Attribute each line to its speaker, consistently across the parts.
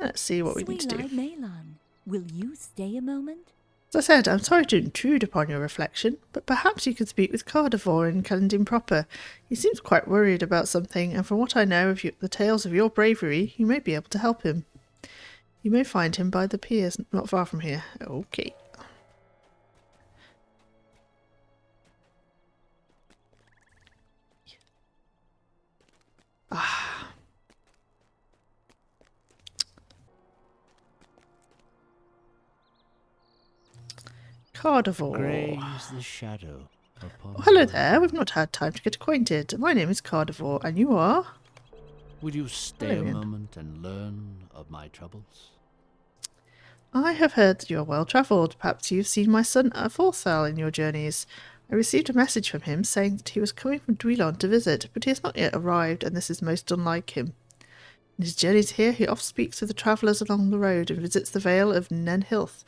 Speaker 1: Let's see what we need to do.
Speaker 2: Melan, will you stay a moment?
Speaker 1: As I said, I'm sorry to intrude upon your reflection, but perhaps you could speak with Cardivore in Callendine proper. He seems quite worried about something, and from what I know of the tales of your bravery, you may be able to help him. You may find him by the piers, not far from here. Okay. Ah. Cardivore.
Speaker 3: Grey is the shadow upon
Speaker 1: Hello there, we've not had time to get acquainted. My name is Cardivore, and you are?
Speaker 3: Would you stay
Speaker 1: Ellerian.
Speaker 3: a moment and learn of my troubles?
Speaker 1: I have heard that you are well travelled. Perhaps you've seen my son Forthal in your journeys. I received a message from him saying that he was coming from Dwelon to visit, but he has not yet arrived, and this is most unlike him. In his journeys here, he oft speaks with the travellers along the road and visits the Vale of Nenhilth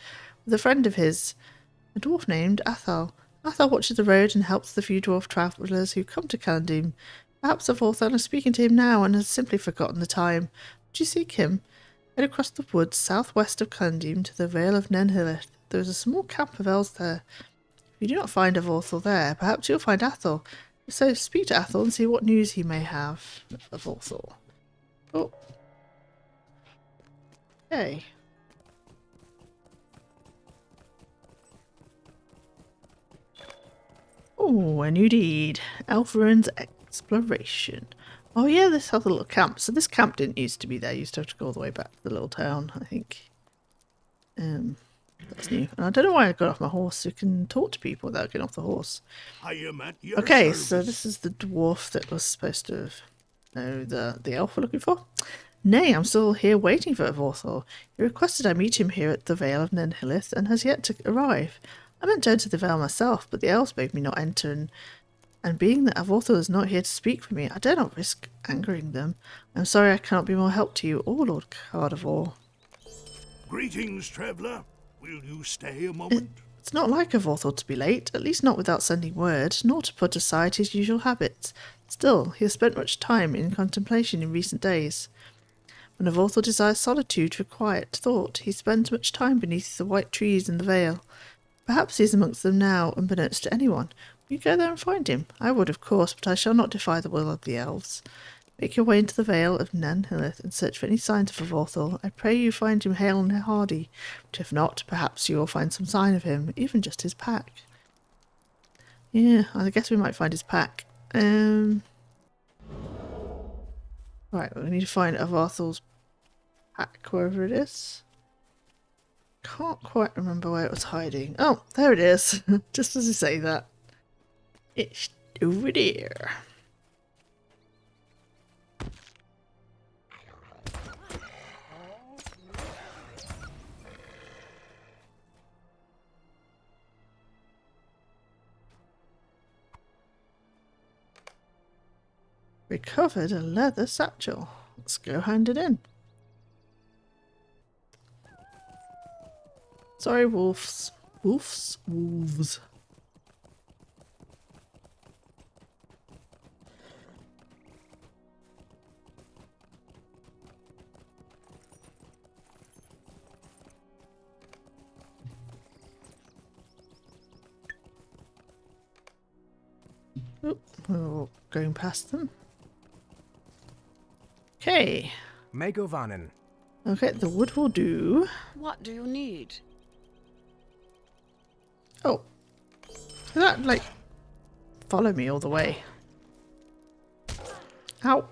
Speaker 1: with a friend of his, a dwarf named Athal. Athal watches the road and helps the few dwarf travellers who come to Callendine. Perhaps Forthal is speaking to him now and has simply forgotten the time. Would you seek him? Head across the woods southwest of Callendine to the Vale of Nenhilth. There is a small camp of elves there. If you do not find Vorthal there, perhaps you'll find Athel. So speak to Athel and see what news he may have of Vorthal. Oh. Okay. Oh, a new deed. Elfruin's exploration. Oh yeah, this has a little camp. So this camp didn't used to be there. You used to have to go all the way back to the little town, I think. That's new. And I don't know why I got off my horse. You can talk to people without getting off the horse.
Speaker 4: I am at your
Speaker 1: Okay,
Speaker 4: service.
Speaker 1: so this is the dwarf that was supposed to know the elf we're looking for. Nay, I'm still here waiting for Vorthal. He requested I meet him here at the Vale of Nenhilith and has yet to arrive. I meant to enter the Vale myself, but the elves begged me not enter, and being that Vorthal is not here to speak for me, I dare not risk angering them. I'm sorry I cannot be more help to you or Lord Cardivore.
Speaker 4: Greetings, traveller. Will you stay a moment?
Speaker 1: It's not like Vorthal to be late, at least not without sending word, nor to put aside his usual habits. Still, he has spent much time in contemplation in recent days. When Vorthal desires solitude for quiet thought, he spends much time beneath the white trees in the vale. Perhaps he is amongst them now, unbeknownst to anyone. Will you go there and find him? I would, of course, but I shall not defy the will of the elves. Make your way into the Vale of Nenhilith and search for any signs of Vorthal. I pray you find him hale and hearty, but if not, perhaps you will find some sign of him, even just his pack. Yeah, I guess we might find his pack. Right, we need to find Vorthal's pack, wherever it is. Can't quite remember where it was hiding. Oh, there it is. Just as you say that. It's over there. Recovered a leather satchel. Let's go hand it in. Sorry, wolves. Wolves? Wolves. Oh, we're going past them. Okay.
Speaker 5: Megovanen.
Speaker 1: Okay, the wood will do.
Speaker 6: What do you need?
Speaker 1: Oh. Did that, like, follow me all the way? Ow.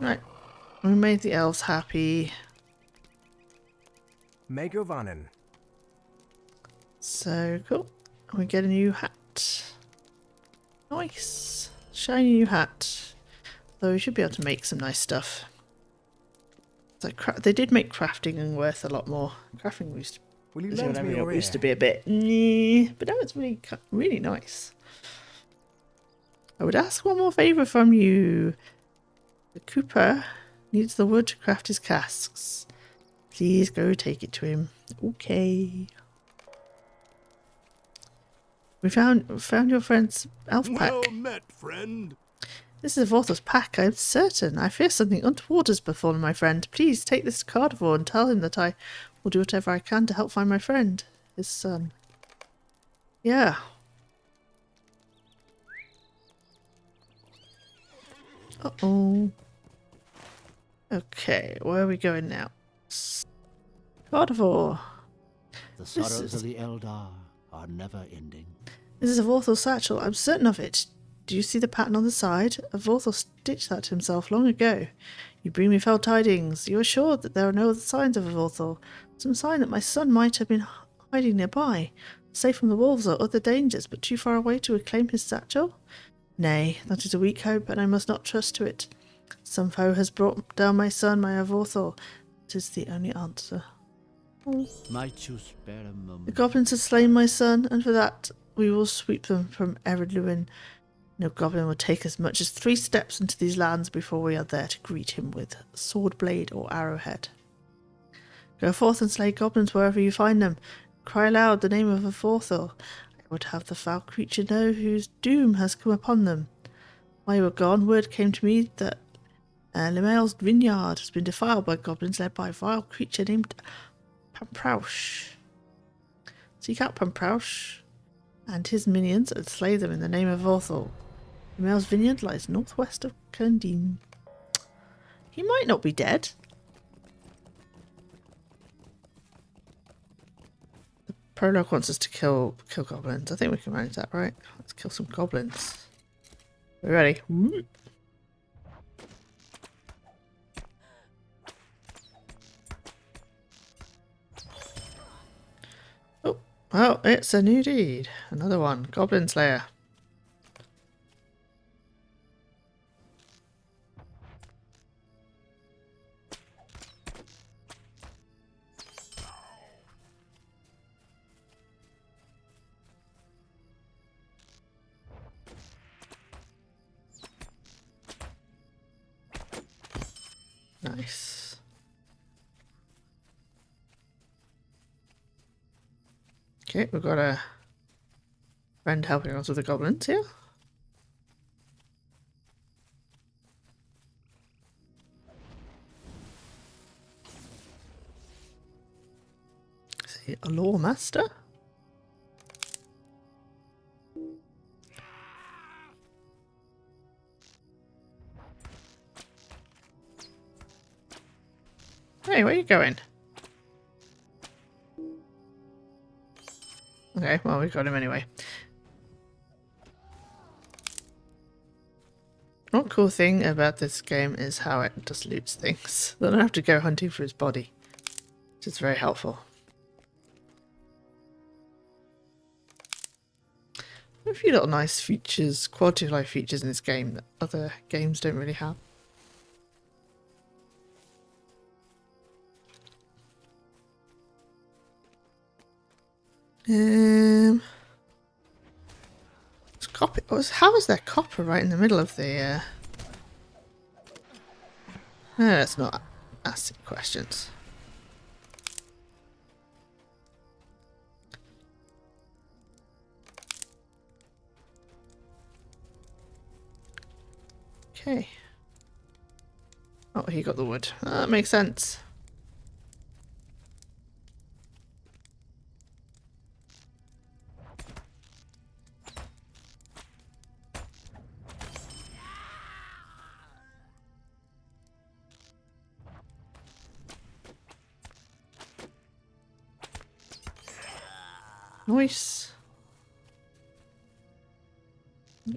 Speaker 1: Right. We made the elves happy.
Speaker 5: Megovanen.
Speaker 1: So cool. We get a new hat. Nice. Shiny new hat. Though we should be able to make some nice stuff. So they did make crafting worth a lot more. Crafting used to,
Speaker 5: Will you lend me your
Speaker 1: used to
Speaker 5: ear?
Speaker 1: be a bit, nyeh, but now it's really nice. I would ask one more favour from you. The Cooper needs the wood to craft his casks. Please go take it to him. Okay. We found your friend's elf pack.
Speaker 4: Well met, friend.
Speaker 1: This is Vorthal's pack, I am certain. I fear something untoward has befallen my friend. Please take this to Carnivore and tell him that I will do whatever I can to help find my friend, his son. Yeah. Uh-oh. Okay, where are we going now? Carnivore.
Speaker 3: The sorrows
Speaker 1: is-
Speaker 3: of the Eldar are never ending.
Speaker 1: This is a Vorthal satchel. I'm certain of it. Do you see the pattern on the side? A Vorthal stitched that to himself long ago. You bring me fell tidings. You are sure that there are no other signs of a Vorthal? Some sign that my son might have been hiding nearby, safe from the wolves or other dangers, but too far away to reclaim his satchel? Nay, that is a weak hope, and I must not trust to it. Some foe has brought down my son, my Vorthal. It is the only answer.
Speaker 3: Might you spare a moment?
Speaker 1: The goblins have slain my son, and for that we will sweep them from Ellerian. No goblin will take as much as 3 steps into these lands before we are there to greet him with sword blade or arrowhead. Go forth and slay goblins wherever you find them. Cry aloud the name of a Vorthal. I would have the foul creature know whose doom has come upon them. While you were gone, word came to me that Limael's vineyard has been defiled by goblins led by a vile creature named Pamprausch. Seek out Pamprausch and his minions and slay them in the name of Vorthal. Limael's vineyard lies northwest of Kundin. He might not be dead. The prologue wants us to kill goblins. I think we can manage that, right? Let's kill some goblins. We're ready. Woo. Oh, it's a new deed. Another one. Goblin Slayer. Nice. Okay, we've got a friend helping us with the goblins here. Is he a lore master? Hey, where are you going? Okay, well, we got him anyway. One cool thing about this game is how it just loots things. I don't have to go hunting for his body, which is very helpful. A few little nice features, quality of life features in this game that other games don't really have. It's copper. How is there copper right in the middle of the? Let's not ask questions. Okay. Oh, he got the wood. That makes sense. Nice.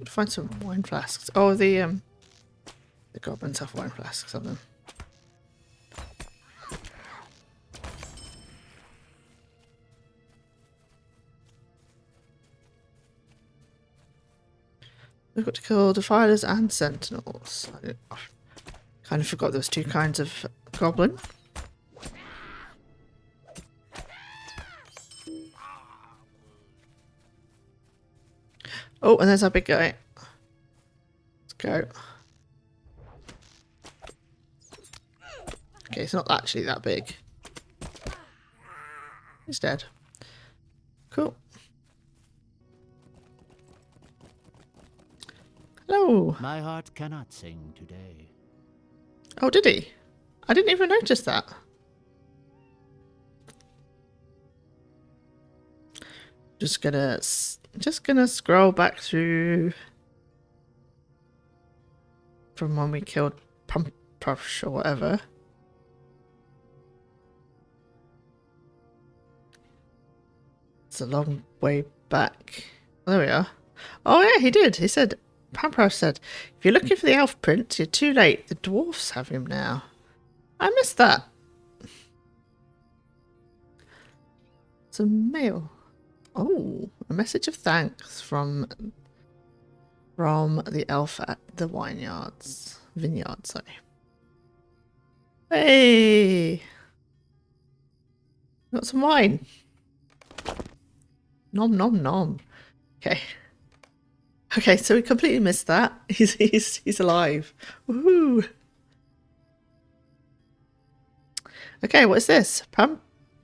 Speaker 1: Find some wine flasks. Oh, the goblins have wine flasks on them. We've got to kill defilers and sentinels. I kind of forgot there was 2 kinds of goblin. Oh, and there's our big guy. Let's go. Okay, it's not actually that big. He's dead. Cool. Oh.
Speaker 3: My heart cannot sing today.
Speaker 1: Oh, did he? I didn't even notice that. Just gonna scroll back through from when we killed Pumpush or whatever. It's a long way back. There we are. Oh yeah, he did. He said, Pumpush said, if you're looking for the elf prince, you're too late. The dwarfs have him now. I missed that. It's a mail. Oh, a message of thanks from the elf at the vineyard, sorry. Hey! Got some wine. Nom nom nom. Okay. Okay, so we completely missed that. He's alive. Woohoo! Okay, what is this?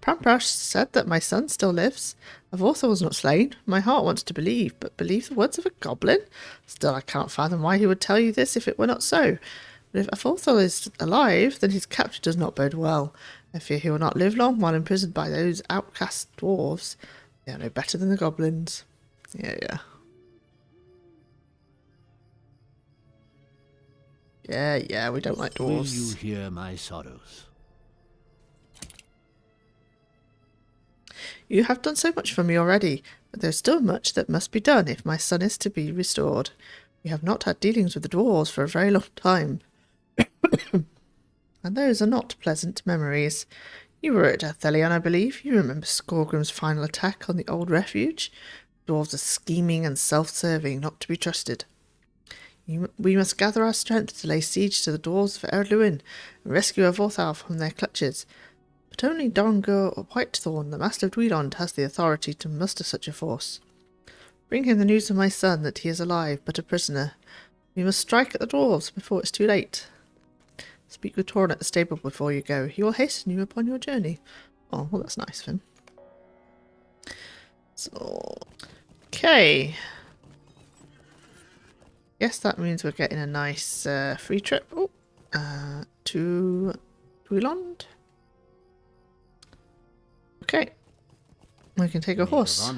Speaker 1: Pamprash said that my son still lives. Avorthal was not slain. My heart wants to believe, but believe the words of a goblin? Still, I can't fathom why he would tell you this if it were not so. But if Avorthal is alive, then his capture does not bode well. I fear he will not live long while imprisoned by those outcast dwarves. They are no better than the goblins. Yeah. Yeah, we don't like
Speaker 3: Will
Speaker 1: dwarves.
Speaker 3: you hear my sorrows?
Speaker 1: You have done so much for me already, but there's still much that must be done if my son is to be restored. We have not had dealings with the dwarves for a very long time. And those are not pleasant memories. You were at Ellerian, I believe. You remember Skorgrim's final attack on the old refuge? Dwarves are scheming and self-serving, not to be trusted. We must gather our strength to lay siege to the dwarves of Ellerian and rescue Avorthal from their clutches. But only Dongur Whitethorn, the master of Dweland, has the authority to muster such a force. Bring him the news of my son, that he is alive, but a prisoner. We must strike at the dwarves before it's too late. Speak with Torn at the stable before you go. He will hasten you upon your journey. Oh, well, that's nice of him. So, okay. Guess that means we're getting a nice free trip to Dweland. Okay. We can take a horse.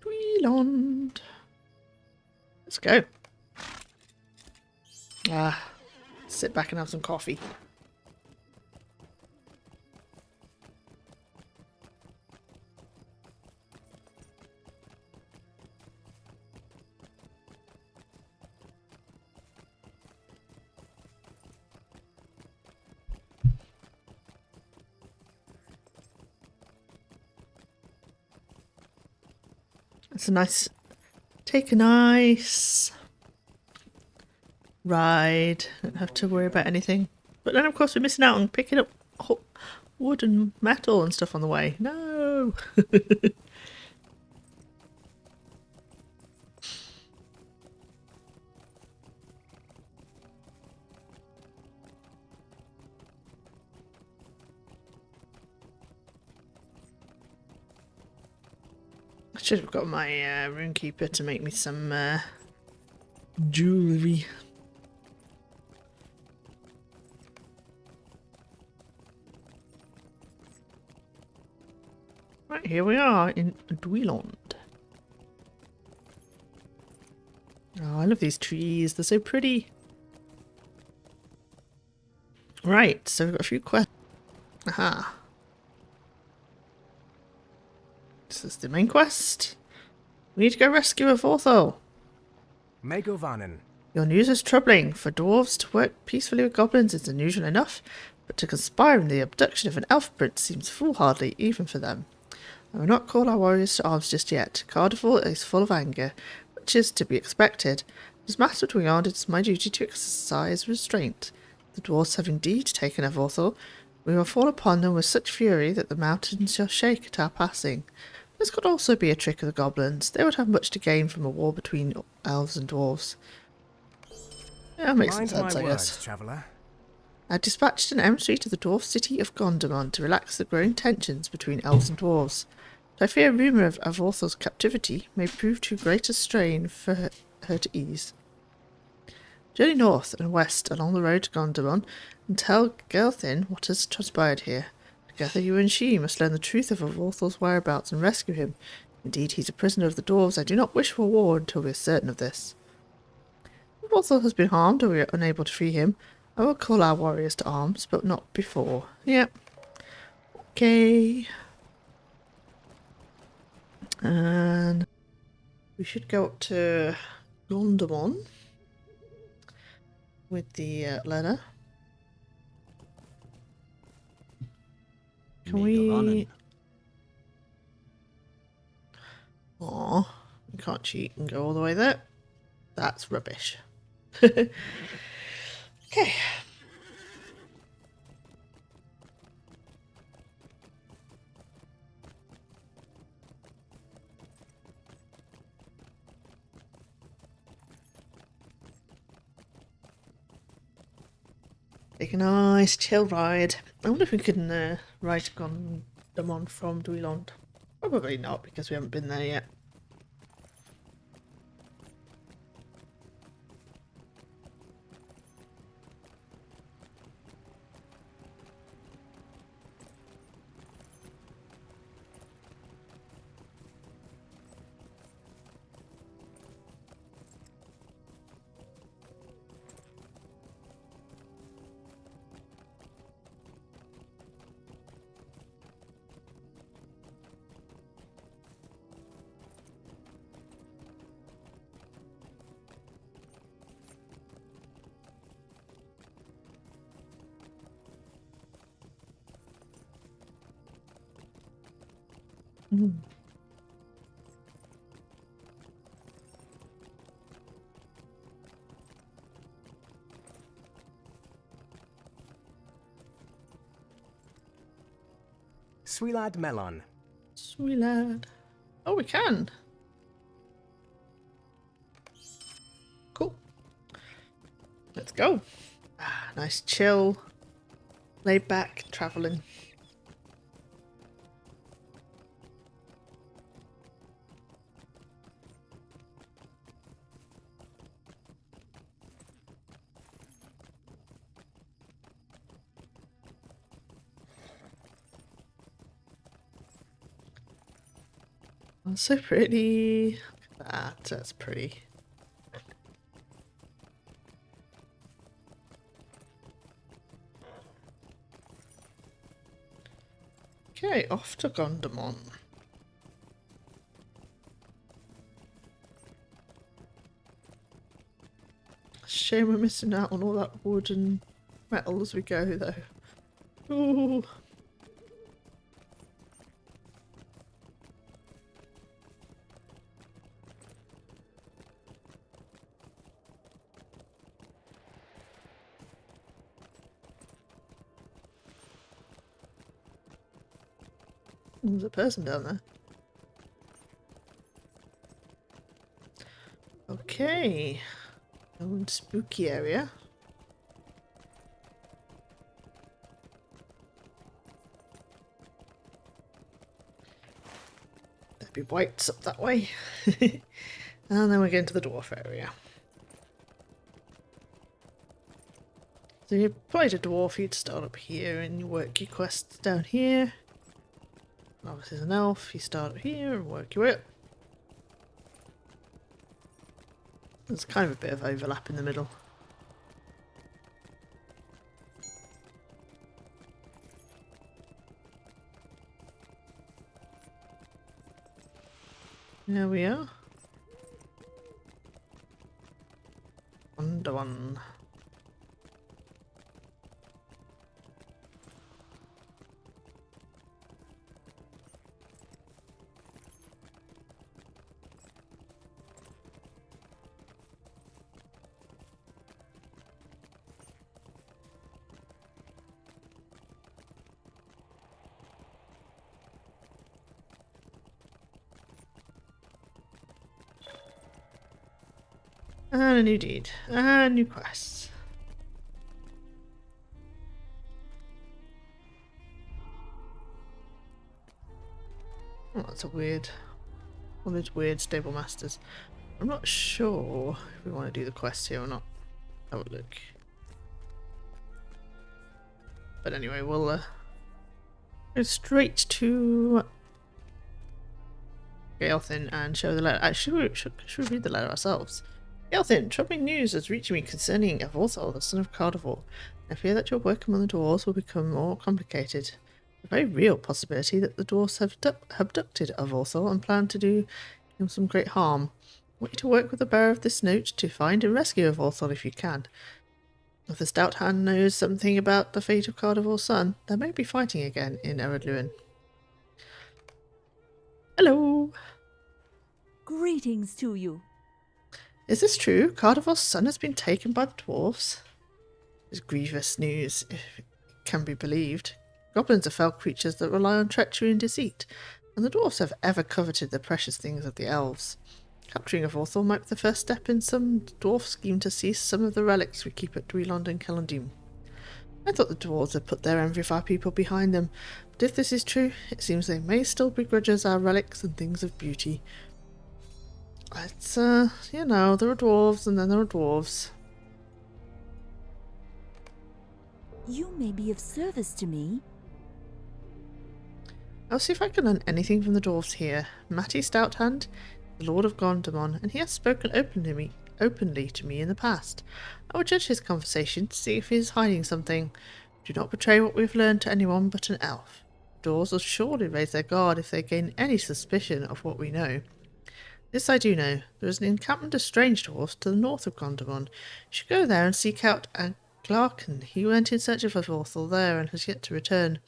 Speaker 1: Dweland. Let's go. Sit back and have some coffee. It's a nice, take a nice ride. Don't have to worry about anything. But then, of course, we're missing out on picking up wood and metal and stuff on the way. No! I should have got my runekeeper to make me some jewellery. Right, here we are in Dweland. Oh, I love these trees. They're so pretty. Right, so we've got a few questions. Aha. This is the main quest. We need to go rescue Avorthal.
Speaker 5: Megovanen.
Speaker 1: Your news is troubling. For dwarves to work peacefully with goblins is unusual enough, but to conspire in the abduction of an elf prince seems foolhardy even for them. I will not call our warriors to arms just yet. Carnival is full of anger, which is to be expected. As master of Dweland, it is my duty to exercise restraint. The dwarves have indeed taken Avorthal. We will fall upon them with such fury that the mountains shall shake at our passing. This could also be a trick of the goblins. They would have much to gain from a war between elves and dwarves. Yeah, that makes some sense, I guess.
Speaker 5: Traveler.
Speaker 1: I dispatched an emissary to the dwarf city of Gondomon to relax the growing tensions between elves and dwarves. I fear a rumour of Avorthal's captivity may prove too great a strain for her to ease. Journey north and west along the road to Gondomon and tell Gelthin what has transpired here. Together you and she must learn the truth of Avorthal's whereabouts and rescue him. Indeed, he's a prisoner of the dwarves. I do not wish for war until we are certain of this. If Avorthal has been harmed or we are unable to free him, I will call our warriors to arms, but not before. Yep. Okay. And we should go up to Gondomon with the letter. Can we... Aw, we can't cheat and go all the way there. That's rubbish. Okay. Take a nice chill ride. I wonder if we can ride Gondomon from Dweilond. Probably not, because we haven't been there yet. Mm.
Speaker 5: Sweelad Melon.
Speaker 1: Sweet lad. Oh, we can. Cool. Let's go. Ah, nice chill, laid back travelling. Oh, so pretty. Look at that. That's pretty. Okay, off to Gondomon. Shame we're missing out on all that wood and metal as we go, though. Ooh. There's a person down there. Okay. Old spooky area. There'd be whites up that way. And then we get into the dwarf area. So you played a dwarf, you'd start up here and you work your quests down here. Obviously as an elf, you start up here and work your way up. There's kind of a bit of overlap in the middle. There we are. One. And a new deed. And new quests. Oh. that's a weird... One of those weird stable masters. I'm not sure if we want to do the quest here or not. Have a look. But anyway, we'll go straight to Gaelthin and show the letter. Actually, should we read the letter ourselves? Gaelthin, troubling news has reached me concerning Evolthal, the son of Cardivor. I fear that your work among the dwarves will become more complicated. A very real possibility that the dwarves have abducted Evolthal and plan to do him some great harm. I want you to work with the bearer of this note to find and rescue Evolthal if you can. If the stout hand knows something about the fate of Cardivor's son, they may be fighting again in Ellerian. Hello!
Speaker 2: Greetings to you.
Speaker 1: Is this true? Cardivor's son has been taken by the dwarves? It's grievous news, if it can be believed. Goblins are fell creatures that rely on treachery and deceit, and the dwarves have ever coveted the precious things of the elves. Capturing Evolthal might be the first step in some dwarf scheme to seize some of the relics we keep at Dweilond and Celondim. I thought the dwarves had put their envy of our people behind them, but if this is true, it seems they may still begrudge us our relics and things of beauty. It's, you know, there are dwarves and then there are dwarves.
Speaker 2: You may be of service to me.
Speaker 1: I'll see if I can learn anything from the dwarves here. Matty Stouthand, the Lord of Gondomon, and he has spoken openly to me in the past. I will judge his conversation to see if he is hiding something. Do not betray what we have learned to anyone but an elf. Dwarves will surely raise their guard if they gain any suspicion of what we know. This I do know. There is an encampment of strange dwarves to the north of Gondomon. You should go there and seek out Glarkin. He went in search of Evolthal there and has yet to return.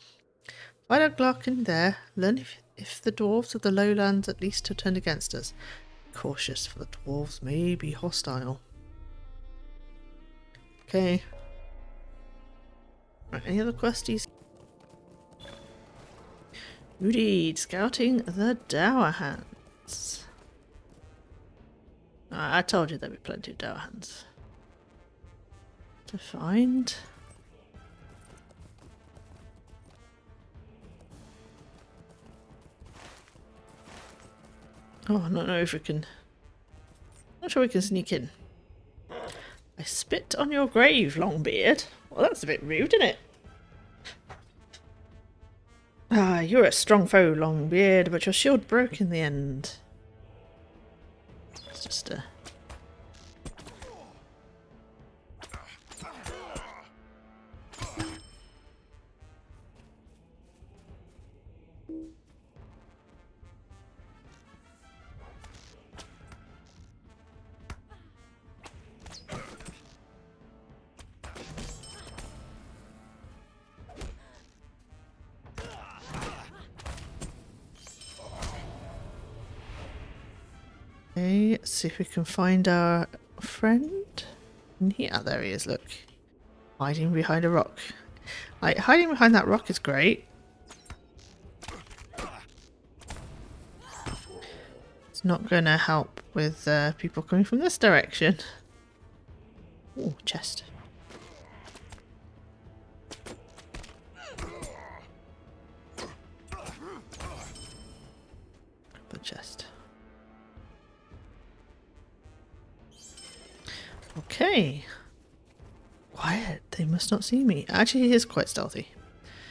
Speaker 1: Find out Glarkin there. Learn if the dwarves of the lowlands at least have turned against us. Be cautious, for the dwarves may be hostile. Okay. Right, any other questies? Rudy, scouting the Dower Hands. I told you there'd be plenty of Dower Hands to find. Oh, I don't know if we can... Not sure we can sneak in. I spit on your grave, Longbeard. Well, that's a bit rude, isn't it? Ah, you're a strong foe, Longbeard, but your shield broke in the end. It's just a... Okay, let's see if we can find our friend. Yeah, there he is, look. Hiding behind a rock. Like, hiding behind that rock is great. It's not going to help with people coming from this direction. Ooh, chest. The chest. Okay. Quiet. They must not see me. Actually, he is quite stealthy.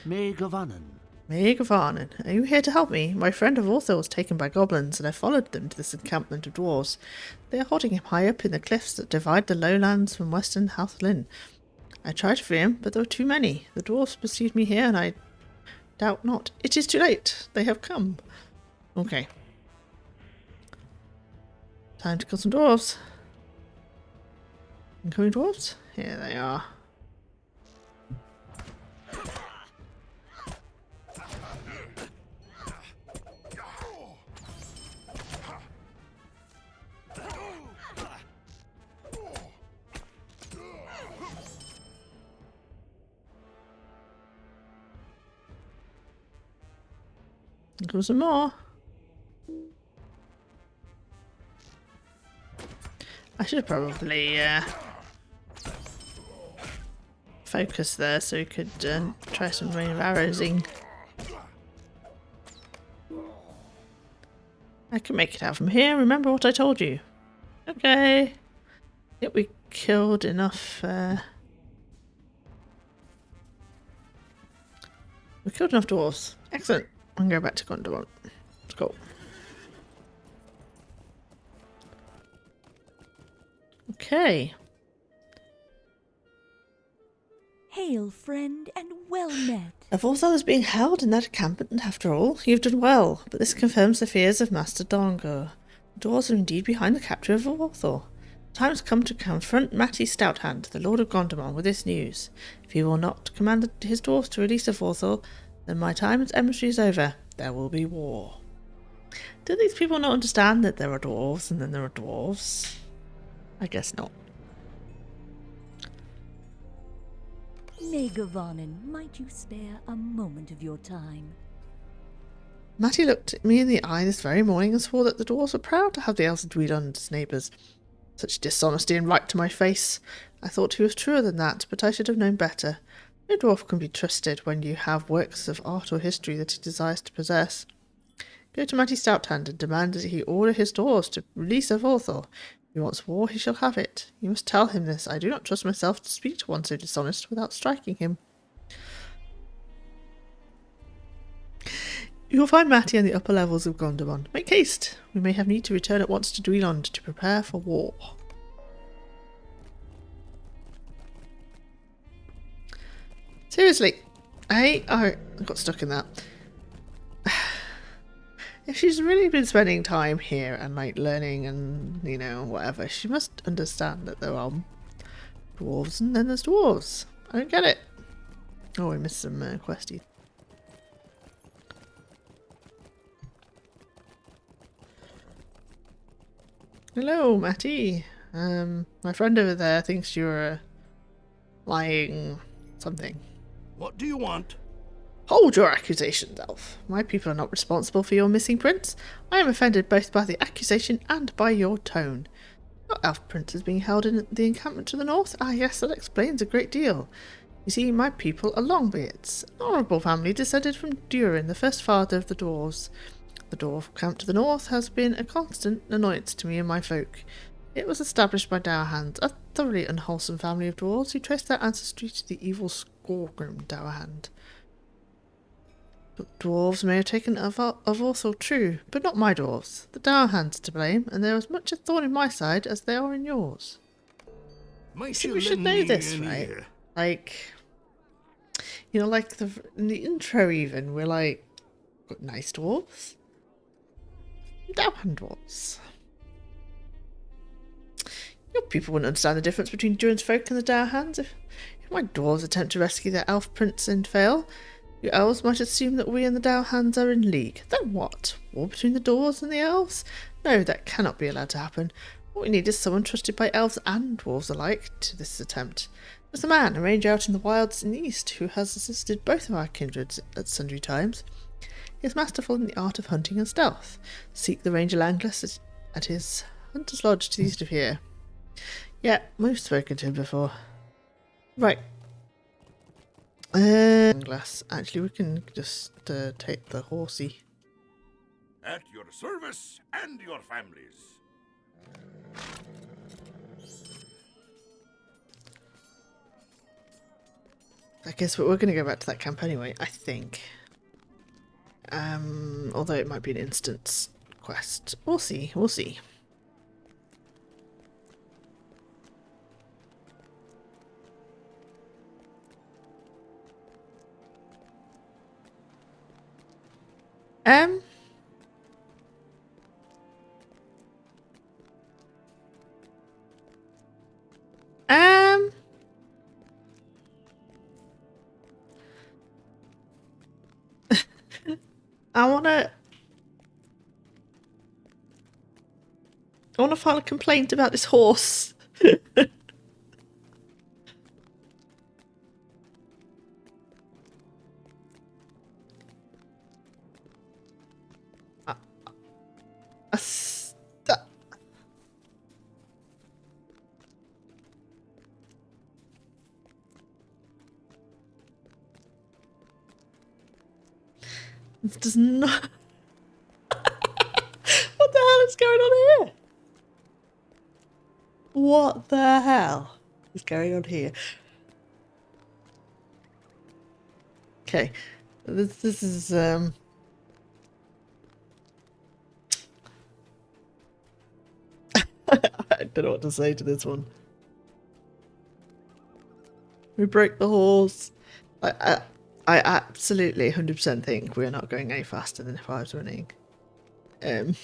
Speaker 3: May Gavanen.
Speaker 1: Megavarnen, are you here to help me? My friend Evolthal was taken by goblins, and I followed them to this encampment of dwarves. They are holding him high up in the cliffs that divide the lowlands from western Houthlin. I tried to free him, but there were too many. The dwarves pursued me here, and I doubt not. It is too late. They have come. Okay. Time to kill some dwarves. Incoming dwarves? Here they are. Here comes some more. I should probably focus there so we could try some rain of arrowsing. I can make it out from here. Remember what I told you. Okay. I think we killed enough, we killed enough dwarves. Excellent. I can go back to Gondomon. Let's go. Okay.
Speaker 2: Hail, friend, and well met.
Speaker 1: A Vorthal is being held in that encampment after all. You've done well, but this confirms the fears of Master Dongo. The dwarves are indeed behind the capture of Vorthal. The time has come to confront Matti Stouthand, the Lord of Gondomon, with this news. If he will not command his dwarves to release a Vorthal, then my time as emissary is over. There will be war. Do these people not understand that there are dwarves and then there are dwarves? I guess not.
Speaker 2: Megavonen, might you spare a moment of your time?
Speaker 1: Matty looked at me in the eye this very morning and swore that the dwarves were proud to have the elves of Dweedon as neighbours. Such dishonesty and right to my face. I thought he was truer than that, but I should have known better. No dwarf can be trusted when you have works of art or history that he desires to possess. Go to Matty Stouthand and demand that he order his dwarves to release a Vorthal. If he wants war, he shall have it. You must tell him this. I do not trust myself to speak to one so dishonest without striking him. You will find Matty on the upper levels of Gondomon. Make haste. We may have need to return at once to Dweeland to prepare for war. Seriously, I got stuck in that. If she's really been spending time here and like learning and, you know, whatever, she must understand that there are dwarves and then there's dwarves. I don't get it. Oh, we missed some questies. Hello, Matty. My friend over there thinks you're lying something.
Speaker 4: What do you want?
Speaker 1: Hold your accusations, Elf. My people are not responsible for your missing prince. I am offended both by the accusation and by your tone. Your elf prince is being held in the encampment to the north? Ah, yes, that explains a great deal. You see, my people are Longbeards, an honourable family descended from Durin, the first father of the dwarves. The dwarf camp to the north has been a constant annoyance to me and my folk. It was established by Dowerhand, a thoroughly unwholesome family of dwarves who traced their ancestry to the evil Skorgrim Dowerhand. Dwarves may have taken a Vorthal, true, but not my dwarves. The Dowerhand's to blame, and they're as much a thorn in my side as they are in yours.
Speaker 4: Might
Speaker 1: We should know this, right? Like, you know, like in the intro even, we're like, got nice dwarves. Dowerhand dwarves. Your people wouldn't understand the difference between Durin's folk and the Dowerhands. If my dwarves attempt to rescue their elf prince and fail, you elves might assume that we and the Dowerhands are in league. Then what? War between the dwarves and the elves? No, that cannot be allowed to happen. What we need is someone trusted by elves and dwarves alike to this attempt. There's a man, a ranger out in the wilds in the east, who has assisted both of our kindreds at sundry times. He is masterful in the art of hunting and stealth. Seek the ranger Langlass at his hunter's lodge to the east of here. Yeah, we've spoken to him before. Right. Glass. Actually, we can just take the horsey.
Speaker 4: At your service and your families.
Speaker 1: I guess we're going to go back to that camp anyway, I think. Although it might be an instance quest. We'll see, we'll see. Um, I wanna file a complaint about this horse. It does not. What What the hell is going on here? Okay, this is I don't know what to say to this one. We broke the horse. I absolutely 100% think we're not going any faster than if I was running. Because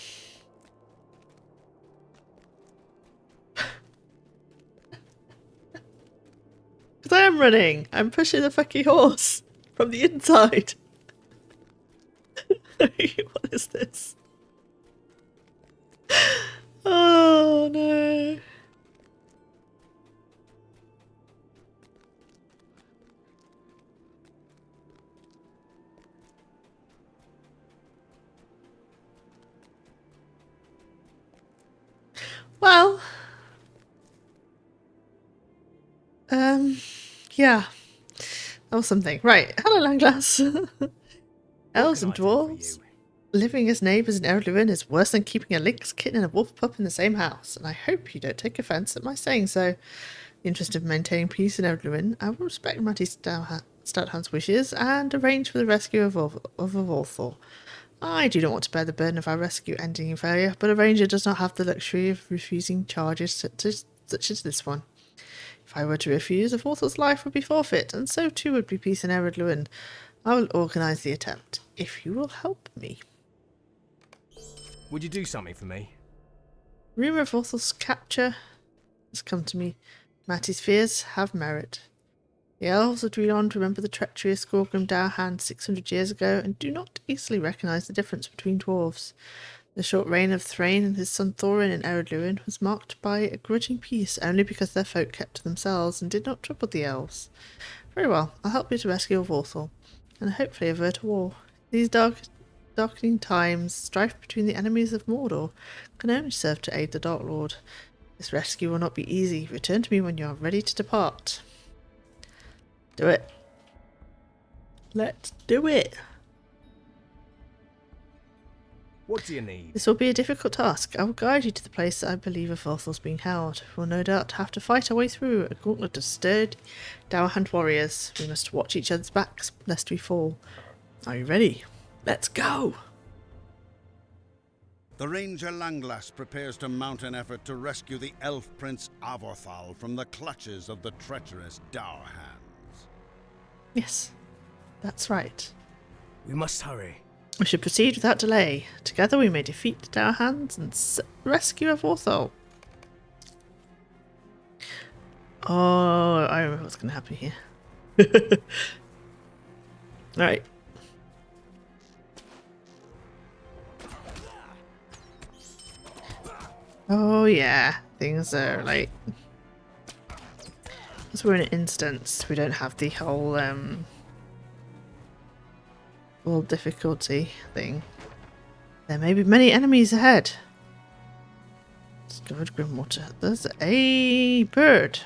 Speaker 1: I am running. I'm pushing the fucking horse from the inside. What is this? Oh no. Well, yeah, that was something. Right, hello, Langlass. Elves and
Speaker 5: What can I do for
Speaker 1: dwarves.
Speaker 5: you?
Speaker 1: Living as neighbours in Ellerian is worse than keeping a lynx kitten and a wolf pup in the same house, and I hope you don't take offence at my saying so. In the interest of maintaining peace in Ellerian, I will respect Matty Stouthand's wishes and arrange for the rescue of Volthor. I do not want to bear the burden of our rescue ending in failure, but a ranger does not have the luxury of refusing charges such as this one. If I were to refuse, a Volthor's life would be forfeit, and so too would be peace in Eredluin. I will organise the attempt, if you will help me.
Speaker 5: Would you do something for me?
Speaker 1: Rumour of Volthor's capture has come to me. Matty's fears have merit. The elves of Dwelond remember the treachery of Skorgrim Dowhand 600 years ago and do not easily recognise the difference between dwarves. The short reign of Thrain and his son Thorin in Eredluin was marked by a grudging peace only because their folk kept to themselves and did not trouble the elves. Very well, I'll help you to rescue Volthor, and hopefully avert a war. These darkening times, strife between the enemies of Mordor can only serve to aid the Dark Lord. This rescue will not be easy. Return to me when you are ready to depart. Do it. Let's do it.
Speaker 5: What do you need?
Speaker 1: This will be a difficult task. I will guide you to the place that I believe a Volthor's being held. We'll no doubt have to fight our way through a gauntlet of sturdy Dowerhand warriors. We must watch each other's backs lest we fall. Are you ready? Let's go!
Speaker 6: The Ranger Langlass prepares to mount an effort to rescue the elf prince Avorthal from the clutches of the treacherous Dowerhands.
Speaker 1: Yes, that's right.
Speaker 5: We must hurry.
Speaker 1: We should proceed without delay. Together we may defeat the Dowerhands and rescue Avorthal. Oh, I remember what's going to happen here. Alright. Oh yeah, things are like... Because we're in an instance, we don't have the whole world difficulty thing. There may be many enemies ahead. Discovered Grimwater. There's a bird.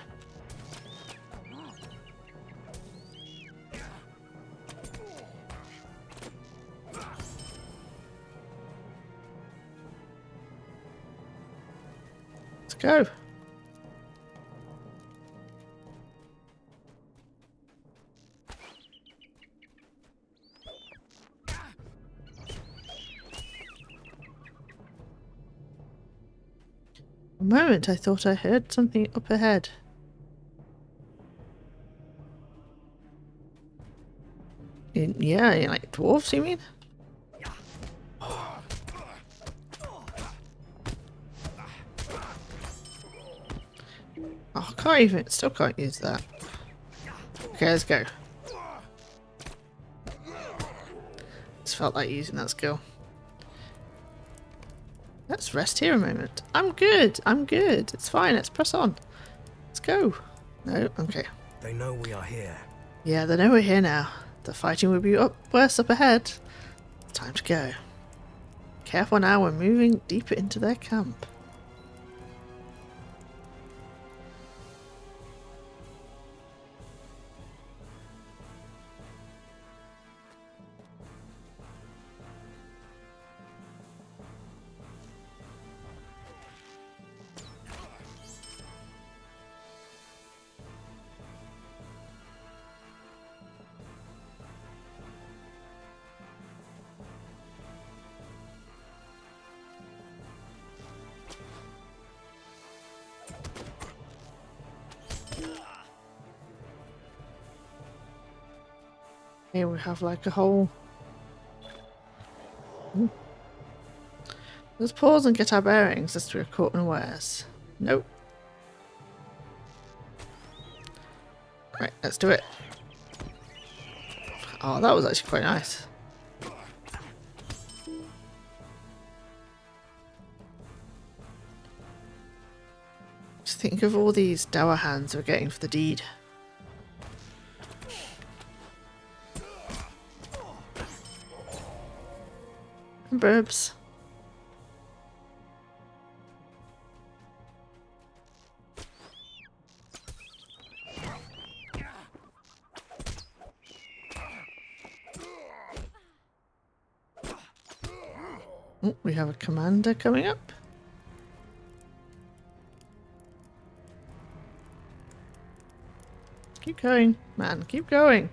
Speaker 1: Let's go. For a moment I thought I heard something up ahead. Yeah, like dwarves, you mean? Oh, I can't even, still can't use that. Okay, let's go. Just felt like using that skill. Let's rest here a moment. I'm good. I'm good. It's fine. Let's press on. Let's go. No? Okay.
Speaker 5: They know we are here.
Speaker 1: Yeah, they know we're here now. The fighting will be worse up ahead. It's time to go. Careful now, we're moving deeper into their camp. Here we have like a whole... Ooh. Let's pause and get our bearings as to we're caught unawares. Nope. Right, let's do it. Oh, that was actually quite nice. Just think of all these dour hands we're getting for the deed. And burbs. Oh, we have a commander coming up. Keep going, man, keep going.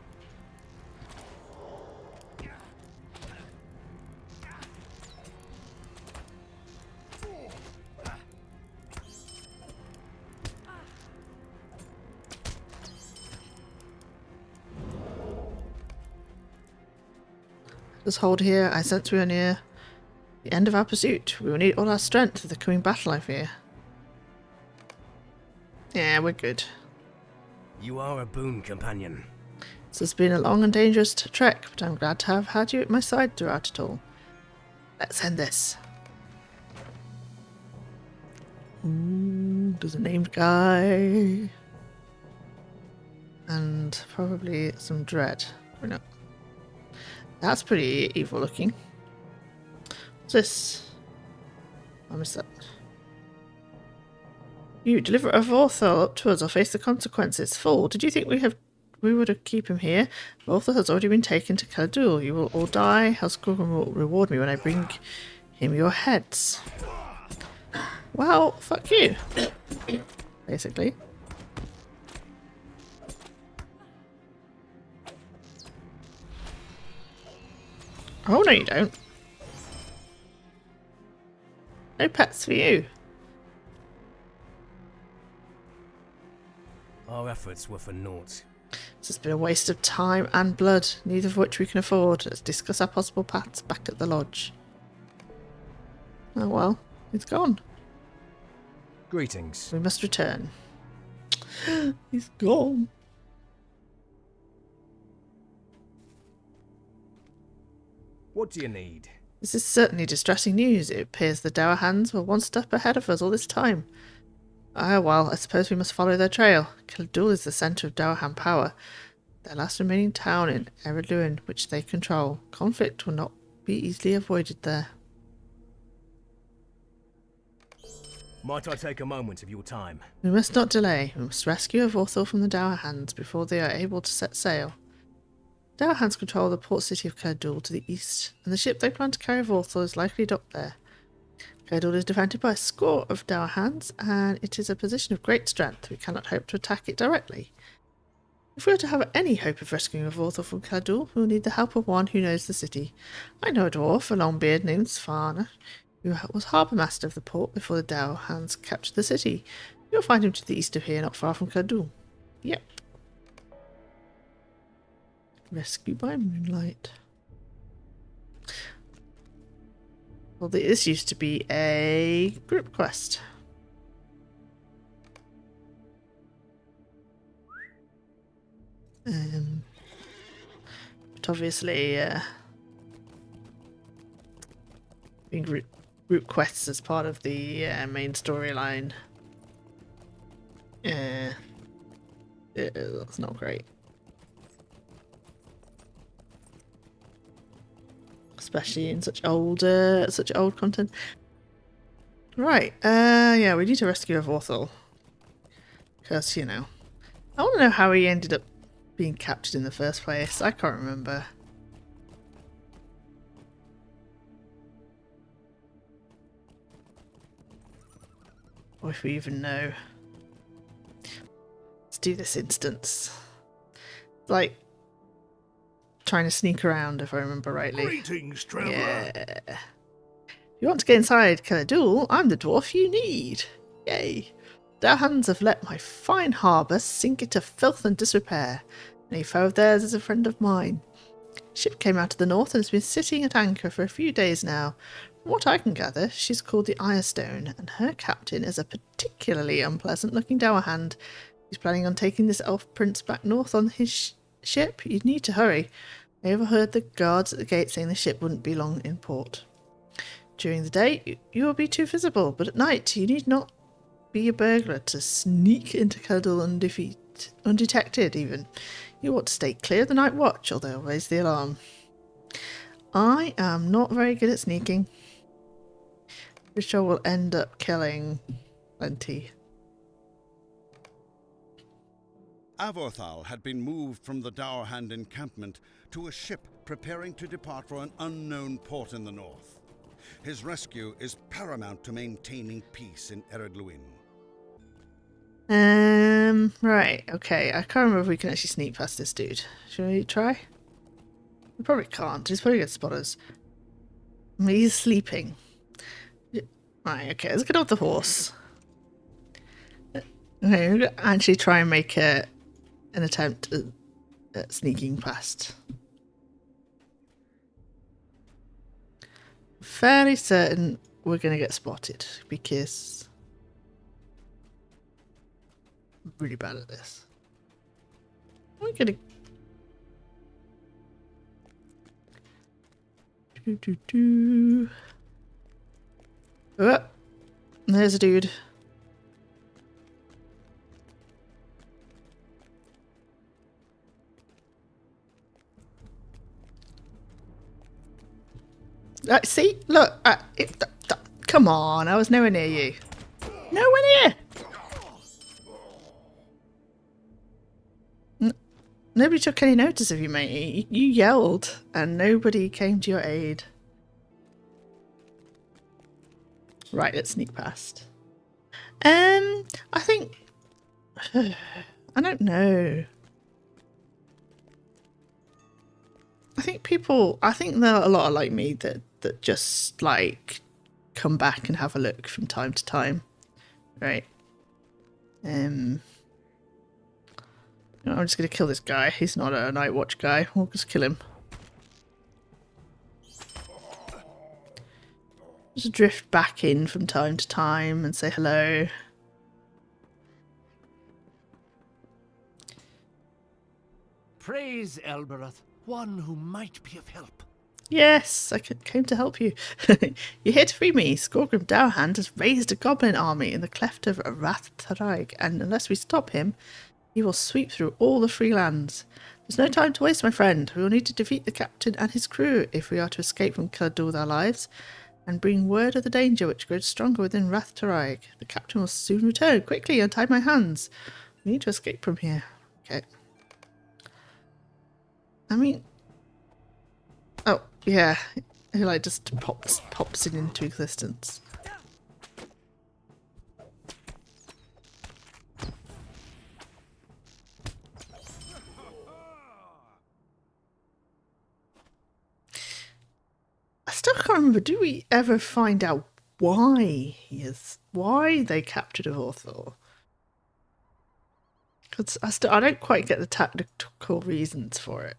Speaker 1: Just hold here, I sense we are near the end of our pursuit. We will need all our strength for the coming battle, I fear. Yeah, we're good.
Speaker 5: You are a boon companion.
Speaker 1: This has been a long and dangerous trek, but I'm glad to have had you at my side throughout it all. Let's end this. Ooh, there's a named guy. And probably some dread. Or no. That's pretty evil looking. What's this? I missed that. You deliver a Vorthal up to us or face the consequences. Fool, did you think we would have keep him here? Vorthal has already been taken to Khaldul. You will all die. Hellscorn will reward me when I bring him your heads. Well, fuck you. Basically. Oh, no you don't. No pets for you.
Speaker 5: Our efforts were for naught.
Speaker 1: This has been a waste of time and blood, neither of which we can afford. Let's discuss our possible paths back at the lodge. Oh well, he's gone.
Speaker 5: Greetings.
Speaker 1: We must return. He's gone.
Speaker 5: What do you need?
Speaker 1: This is certainly distressing news. It appears the Dour Hands were one step ahead of us all this time. Ah, well, I suppose we must follow their trail. Khaldul is the centre of Dour Hand power, their last remaining town in Ellerian, which they control. Conflict will not be easily avoided there.
Speaker 5: Might I take a moment of your time?
Speaker 1: We must not delay. We must rescue a Vorthal from the Dour Hands before they are able to set sail. Dour Hands control the port city of Khaldul to the east, and the ship they plan to carry Vorthal is likely docked there. Khaldul is defended by a score of Dour Hands, and it is a position of great strength. We cannot hope to attack it directly. If we are to have any hope of rescuing a Vorthal from Khaldul, we will need the help of one who knows the city. I know a dwarf, a long beard named Sfarna, who was harbour master of the port before the Dour Hands captured the city. You'll find him to the east of here, not far from Khaldul. Yep. Rescue by moonlight. Well, this used to be a group quest. But obviously, being group quests as part of the main storyline, that's not great. Especially in such old content. Right, yeah, we need to rescue a Vorthal. Because, you know, I want to know how he ended up being captured in the first place. I can't remember. Or if we even know. Let's do this instance. Like, trying to sneak around, if I remember rightly.
Speaker 4: Greetings, traveller.
Speaker 1: Yeah. If you want to get inside Khaldul, I'm the dwarf you need. Yay. Dour Hands have let my fine harbour sink into filth and disrepair. Any foe of theirs is a friend of mine. Ship came out of the north and has been sitting at anchor for a few days now. From what I can gather, she's called the Irestone, and her captain is a particularly unpleasant-looking dour hand. He's planning on taking this elf prince back north on his ship. You need to hurry. I overheard the guards at the gate saying the ship wouldn't be long in port. During the day, you will be too visible, but at night, you need not be a burglar to sneak into Curdle undetected, even. You want to stay clear of the night watch, or they'll raise the alarm. I am not very good at sneaking. Pretty sure we'll end up killing plenty.
Speaker 6: Avorthal had been moved from the Dourhand encampment to a ship preparing to depart for an unknown port in the north. His rescue is paramount to maintaining peace in Eredluin.
Speaker 1: Right, okay. I can't remember if we can actually sneak past this dude. Should we try? We probably can't. He's probably going to spot us. He's sleeping. Right, okay. Let's get off the horse. Okay, we're going to actually try and make an attempt at sneaking past. Fairly certain we're going to get spotted because I'm really bad at this. We're going to... Oh, there's a dude. See, look. Come on, I was nowhere near you. Nowhere near. Nobody took any notice of you, mate. You yelled, and nobody came to your aid. Right, let's sneak past. I think... I don't know. I think there are a lot of like me that just like come back and have a look from time to time. Right. I'm just gonna kill this guy. He's not a night watch guy. We'll just kill him. Just drift back in from time to time and say hello.
Speaker 3: Praise Elbereth, one who might be of help.
Speaker 1: Yes, I came to help you. You're here to free me. Skorgrim Dourhand has raised a goblin army in the cleft of Rath Taraig, and unless we stop him, he will sweep through all the free lands. There's no time to waste, my friend. We will need to defeat the captain and his crew if we are to escape from Curdle with our lives, and bring word of the danger which grows stronger within Rath Taraig. The captain will soon return. Quickly, untie my hands. We need to escape from here. Okay. I mean... Oh, yeah. He like just pops it into existence. I still can't remember, do we ever find out why they captured Avorthal? Because I don't quite get the tactical reasons for it.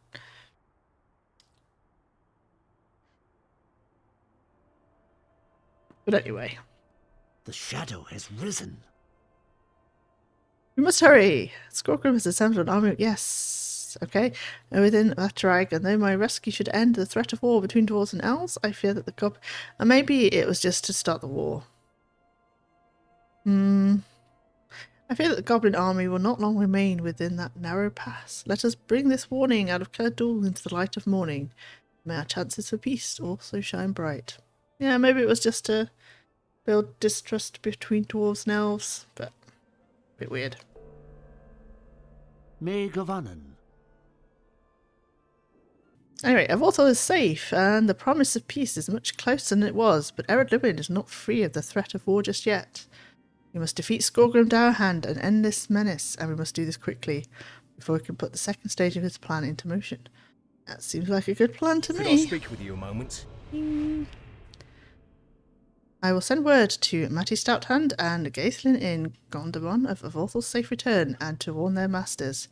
Speaker 1: But anyway.
Speaker 3: The shadow has risen.
Speaker 1: We must hurry! Skorgrim has assembled an army. Yes, okay. Within Latrag, and though my rescue should end the threat of war between dwarves and elves, I fear that the and maybe it was just to start the war. I fear that the goblin army will not long remain within that narrow pass. Let us bring this warning out of Curdle into the light of morning. May our chances for peace also shine bright. Yeah, maybe it was just to build distrust between dwarves and elves, but a bit weird.
Speaker 3: May Gavanen.
Speaker 1: Anyway, Avorthal is safe, and the promise of peace is much closer than it was, but Eredluin is not free of the threat of war just yet. We must defeat Skorgrim Dourhand and end this menace, and we must do this quickly, before we can put the second stage of his plan into motion. That seems like a good plan to
Speaker 5: Could
Speaker 1: me.
Speaker 5: I speak with you a moment?
Speaker 1: I will send word to Matty Stouthand and Gaithlin in Gondamon of Avorthal's safe return, and to warn their masters.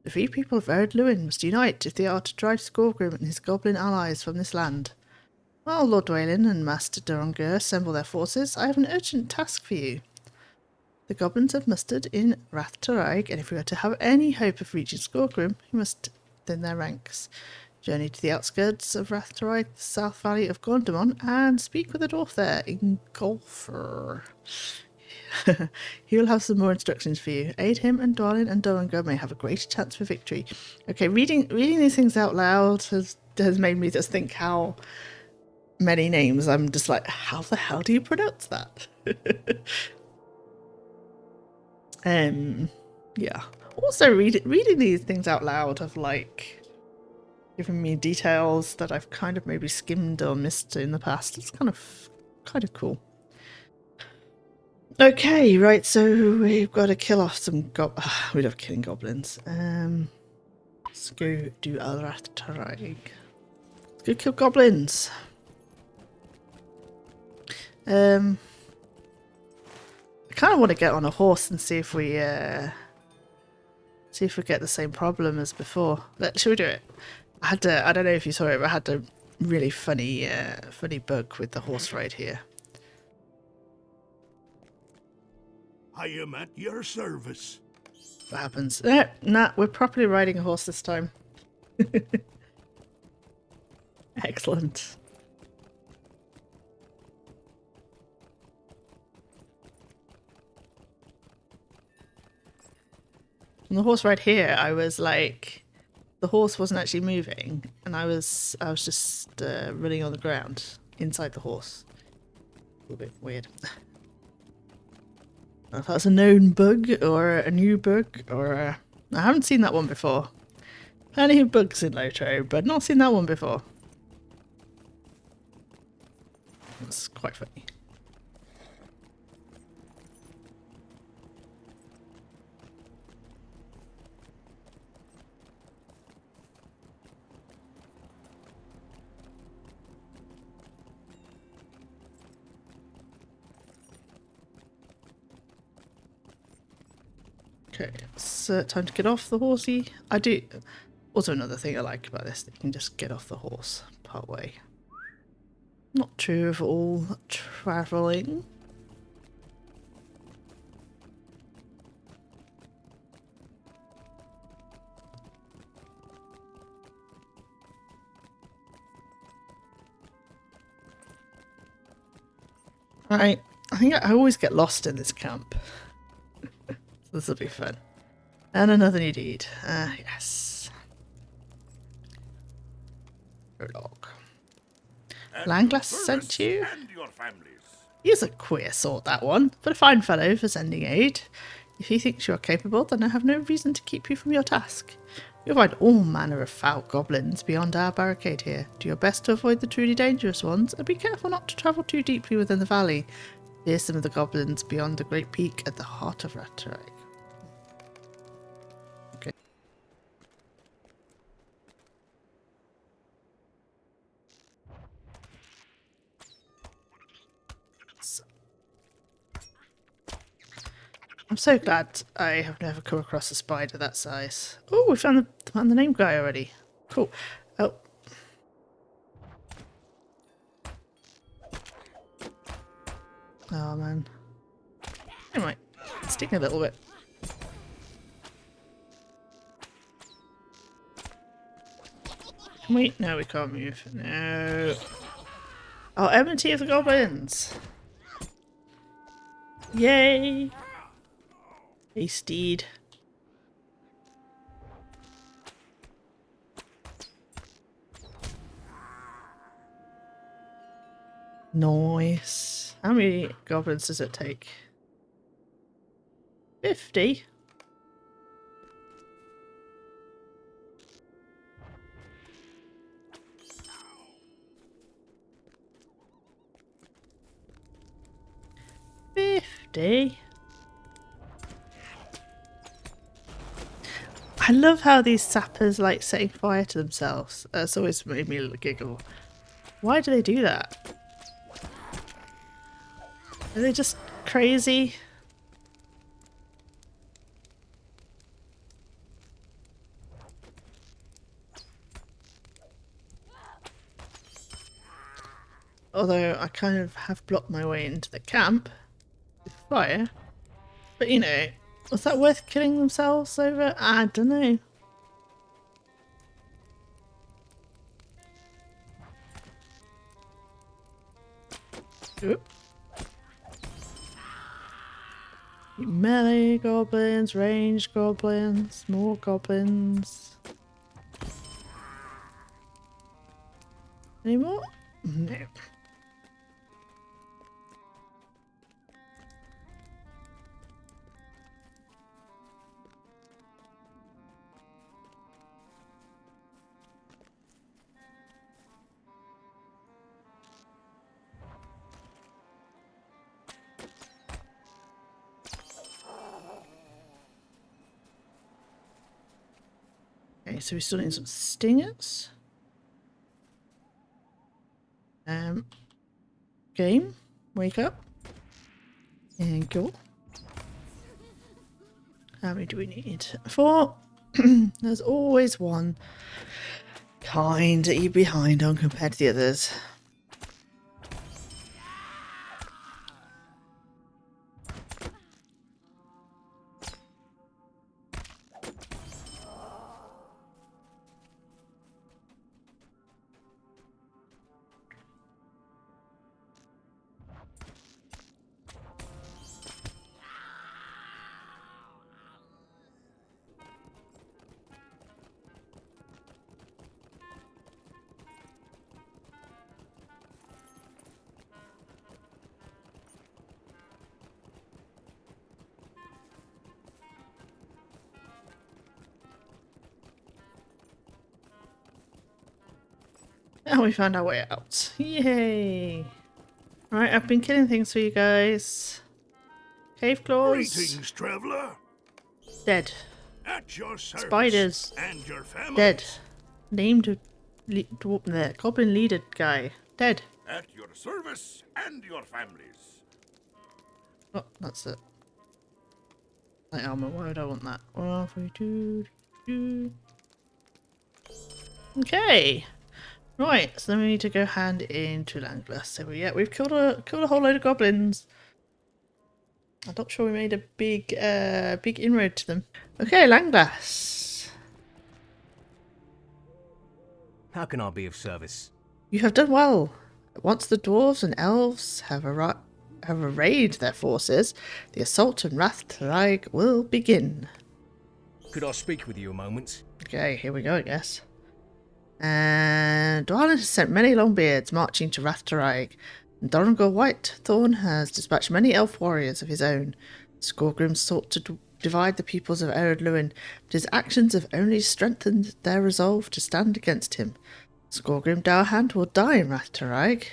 Speaker 1: The free people of Ellerian must unite if they are to drive Skorgrim and his goblin allies from this land. While Lord Dwalin and Master Durungur assemble their forces, I have an urgent task for you. The goblins have mustered in Rathtarag, and if we are to have any hope of reaching Skorgrim, we must thin their ranks. Journey to the outskirts of Rathtarag, the South Valley of Gondamon, and speak with a dwarf there, Ingolfer. He will have some more instructions for you. Aid him, and Dwalin and Durungur may have a greater chance for victory. Okay, reading these things out loud has made me just think how many names. I'm just like, how the hell do you pronounce that? Yeah. Also, reading these things out loud have like given me details that I've kind of maybe skimmed or missed in the past. It's kind of cool. Okay, right, so we've got to kill off some we love killing goblins. Let's go do Alrathtarag. Let's go kill goblins. I kind of want to get on a horse and see if we get the same problem as before. Should we do it? I don't know if you saw it, but I had a really funny bug with the horse ride here.
Speaker 4: I am at your service.
Speaker 1: What happens? Nah, we're properly riding a horse this time. Excellent. On the horse ride here, I was like, the horse wasn't actually moving, and I was just running on the ground inside the horse. A little bit weird. I don't know if that's a known bug or a new bug, or I haven't seen that one before. Plenty of bugs in LOTRO, but not seen that one before. That's quite funny. Okay, it's time to get off the horsey. I do. Also, another thing I like about this, that you can just get off the horse part way. Not true of all travelling. Right, I think I always get lost in this camp. This will be fun. And another new deed. Yes. Prologue. Langlass sent you?
Speaker 4: And your families.
Speaker 1: He's a queer sort, that one, but a fine fellow for sending aid. If he thinks you are capable, then I have no reason to keep you from your task. You'll find all manner of foul goblins beyond our barricade here. Do your best to avoid the truly dangerous ones, and be careful not to travel too deeply within the valley. Fear some of the goblins beyond the Great Peak at the heart of Rathtarag. Okay. I'm so glad I have never come across a spider that size. Oh, we found the name guy already. Cool. Oh. Oh, man. Anyway, sticking a little bit. Can we? No, we can't move. No. Oh, enmity of the goblins. Yay. A steed. Nice. How many goblins does it take? 50? I love how these sappers like setting fire to themselves. That's always made me a little giggle. Why do they do that? Are they just crazy? though I kind of have blocked my way into the camp with fire. But you know, was that worth killing themselves over? I don't know. Oop. You melee goblins, ranged goblins, more goblins. Any more? No. Okay, so we still need some stingers. Game, wake up. And go. How many do we need? 4. There's always one kind that you're behind on compared to the others. And we found our way out. Yay! Right, I've been killing things for you guys. Cave claws.
Speaker 4: Greetings, traveler.
Speaker 1: Dead.
Speaker 4: At your service.
Speaker 1: Spiders.
Speaker 4: And your family.
Speaker 1: Dead. Named the goblin leader guy. Dead.
Speaker 4: At your service and your families.
Speaker 1: Oh, that's it. Light armor, why would I want that? 1, 3, 2. Okay. Right, so then we need to go hand into Langlass. So we've killed a whole load of goblins. I'm not sure we made a big inroad to them. Okay, Langlass.
Speaker 5: How can I be of service?
Speaker 1: You have done well. Once the dwarves and elves have arrayed their forces, the assault on Rathtraig will begin.
Speaker 5: Could I speak with you a moment?
Speaker 1: Okay, here we go, I guess. And Dwalin has sent many Longbeards marching to Rathtraig, and Donegal Whitethorn has dispatched many elf warriors of his own. Skorgrim sought to divide the peoples of Ellerian, but his actions have only strengthened their resolve to stand against him. Skorgrim Dourhand will die in Rathtraig,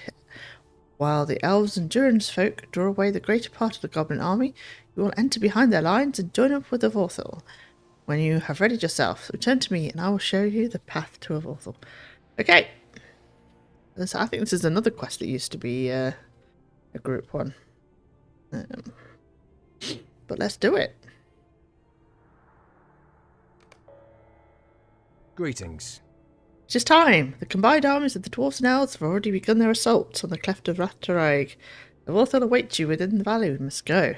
Speaker 1: while the elves and Durin's folk draw away the greater part of the goblin army. You will enter behind their lines and join up with the Vorthal. When you have readied yourself, return to me and I will show you the path to a Vorthal. Okay. I think this is another quest that used to be a group one. But let's do it.
Speaker 5: Greetings.
Speaker 1: It is time. The combined armies of the dwarves and elves have already begun their assault on the cleft of Rathtraig. The Vorthal awaits you within the valley. We must go.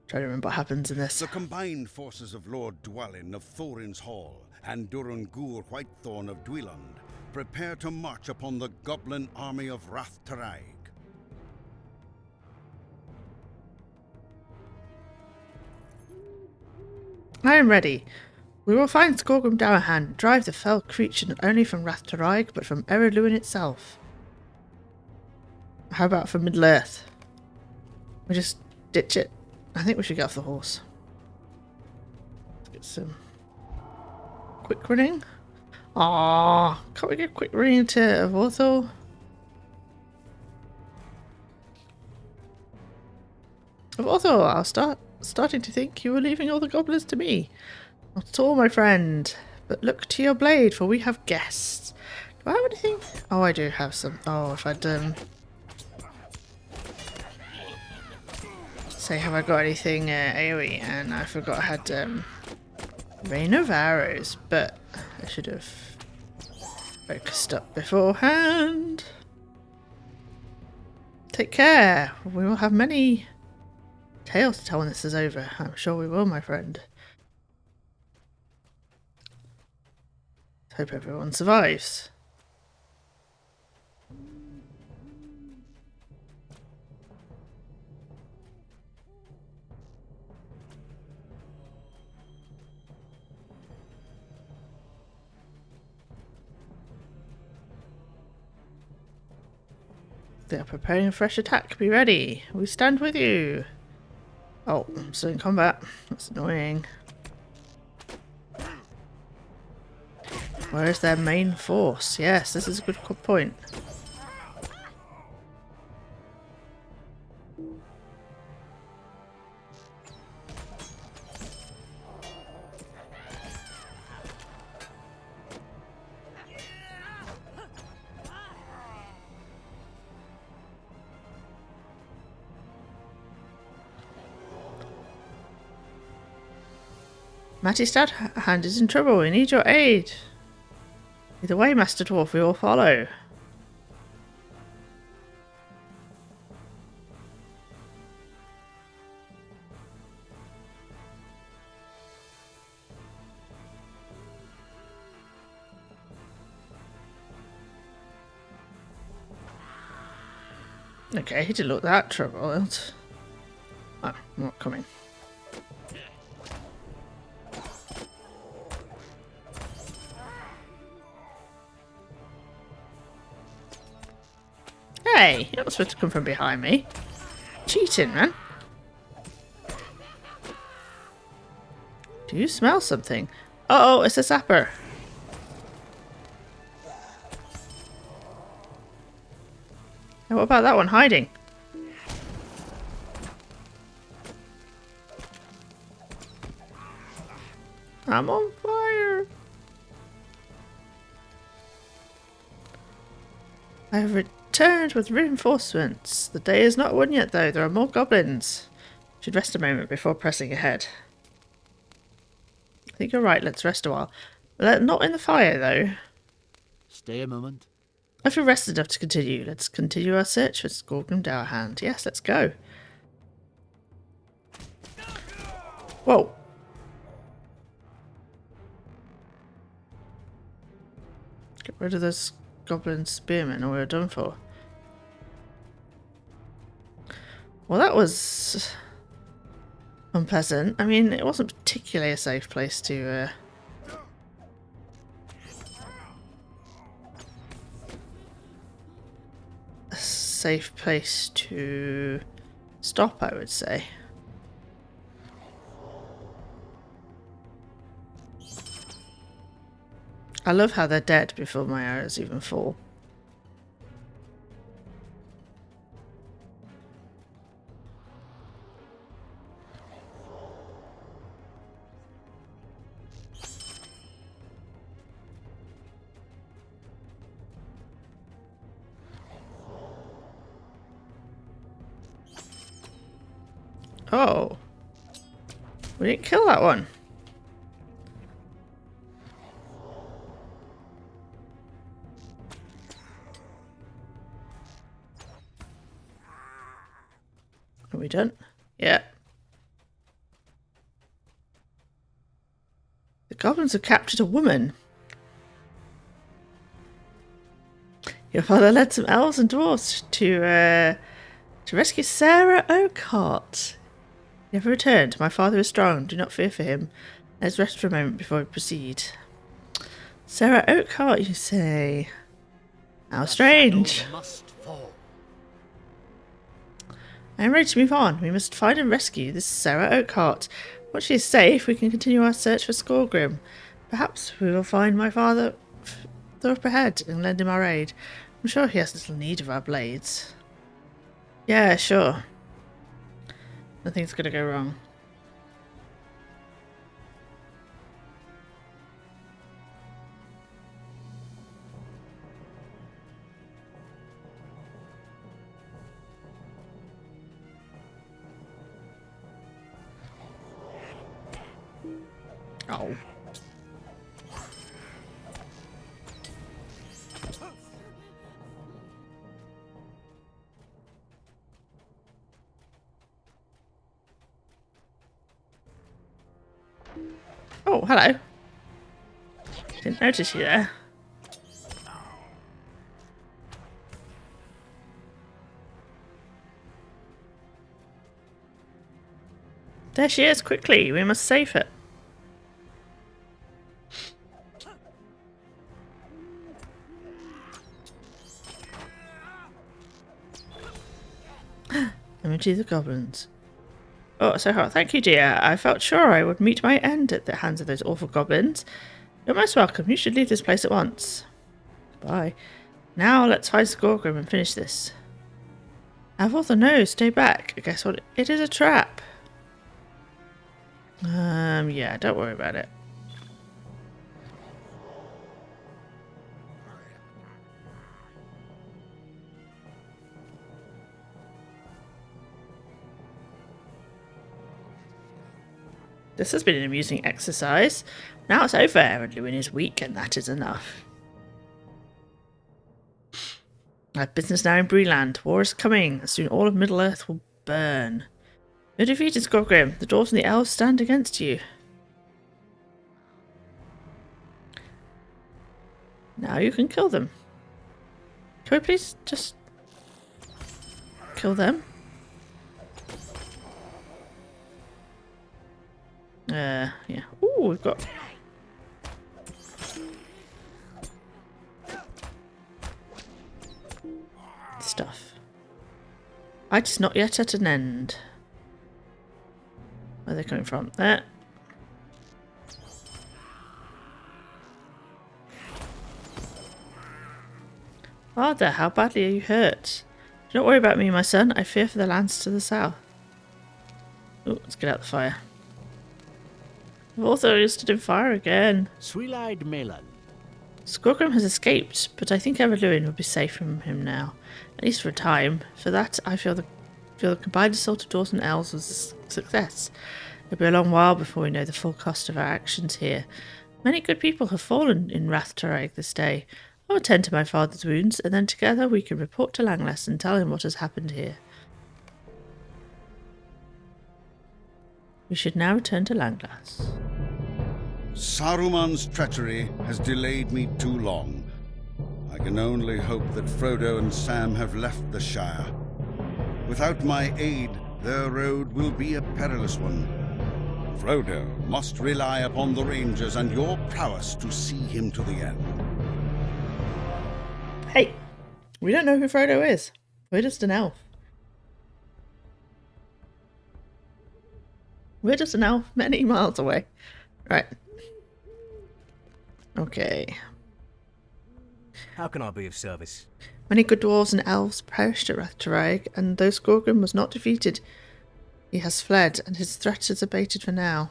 Speaker 1: Try to remember what happens in this.
Speaker 6: The combined forces of Lord Dwalin of Thorin's Hall and Durangur Whitethorn of Dweland prepare to march upon the goblin army of Rathtraig.
Speaker 1: I am ready. We will find Skorgrim Dourhand, drive the fell creature not only from Rathtraig, but from Ellerian itself. How about from Middle-earth? We just ditch it. I think we should get off the horse. Let's get some quick running. Ah, can't we get quick running to Vorthal? Vorthal, I'll starting to think you were leaving all the goblins to me. Not at all, my friend. But look to your blade, for we have guests. Do I have anything? Oh, I do have some. Oh, if I'd say, have I got anything AoE? And I forgot I had Rain of Arrows, but I should have focused up beforehand. Take care. We will have many tales to tell when this is over. I'm sure we will, my friend. Hope everyone survives. They are preparing a fresh attack. Be ready. We stand with you. Oh, I'm still in combat. That's annoying. Where is their main force? Yes, this is a good point. Matty Stadhand is in trouble. We need your aid. Lead the way, Master Dwarf. We will follow. Okay, he didn't look that troubled. Oh, I'm not coming. Hey, you're not supposed to come from behind me. Cheating, man. Do you smell something? Uh oh, it's a sapper. And what about that one hiding? I'm on fire. I have returned with reinforcements. The day is not won yet, though. There are more goblins. Should rest a moment before pressing ahead. I think you're right. Let's rest a while. Not in the fire, though.
Speaker 3: Stay a moment.
Speaker 1: I feel rested enough to continue. Let's continue our search for Skorgrim Dowerhand. Yes, let's go. Whoa. Get rid of those goblin spearmen or we're done for. Well, that was unpleasant. I mean, it wasn't particularly a safe place to stop, I would say. I love how they're dead before my arrows even fall. Oh. We didn't kill that one. Are we done? Yeah. The goblins have captured a woman. Your father led some elves and dwarves to rescue Sarah Oakhart. He never returned. My father is strong. Do not fear for him. Let's rest for a moment before we proceed. Sarah Oakhart, you say? How strange.
Speaker 3: Must fall.
Speaker 1: I am ready to move on. We must find and rescue this Sarah Oakhart. Once she is safe, we can continue our search for Skorgrim. Perhaps we will find my father up ahead and lend him our aid. I'm sure he has little need of our blades. Yeah, sure. Nothing's gonna go wrong. Oh. Oh, hello. Didn't notice you there. There she is, quickly. We must save her. Image of the goblins. Oh, so hot. Thank you, dear. I felt sure I would meet my end at the hands of those awful goblins. You're most welcome. You should leave this place at once. Bye. Now let's find Skorgrim and finish this. Avortha, no, stay back. Guess what? It is a trap. Yeah, don't worry about it. This has been an amusing exercise. Now it's over, and Lewin is weak, and that is enough. I have business now in Breland. War is coming, and soon all of Middle-earth will burn. You're defeated, Skorgrim. The dwarves and the elves stand against you. Now you can kill them. Can we please just kill them? Yeah. Ooh, we've got... stuff. It's not yet at an end. Where are they coming from? There. Father, how badly are you hurt? Do not worry about me, my son. I fear for the lands to the south. Oh, let's get out the fire. I've also stood in fire again.
Speaker 3: Sweet-eyed Melon.
Speaker 1: Skorgrim has escaped, but I think Everluin will be safe from him now. At least for a time. For that, I feel the combined assault of dwarves and elves was a success. It'll be a long while before we know the full cost of our actions here. Many good people have fallen in Rathtarag this day. I'll attend to my father's wounds, and then together we can report to Langless and tell him what has happened here. We should now return to Langless.
Speaker 6: Saruman's treachery has delayed me too long. I can only hope that Frodo and Sam have left the Shire. Without my aid, their road will be a perilous one. Frodo must rely upon the Rangers and your prowess to see him to the end.
Speaker 1: Hey, we don't know who Frodo is. We're just an elf. We're just an elf many miles away. Right. Okay.
Speaker 5: How can I be of service?
Speaker 1: Many good dwarves and elves perished at Rathtarag, and though Skorgrim was not defeated, he has fled, and his threat is abated for now.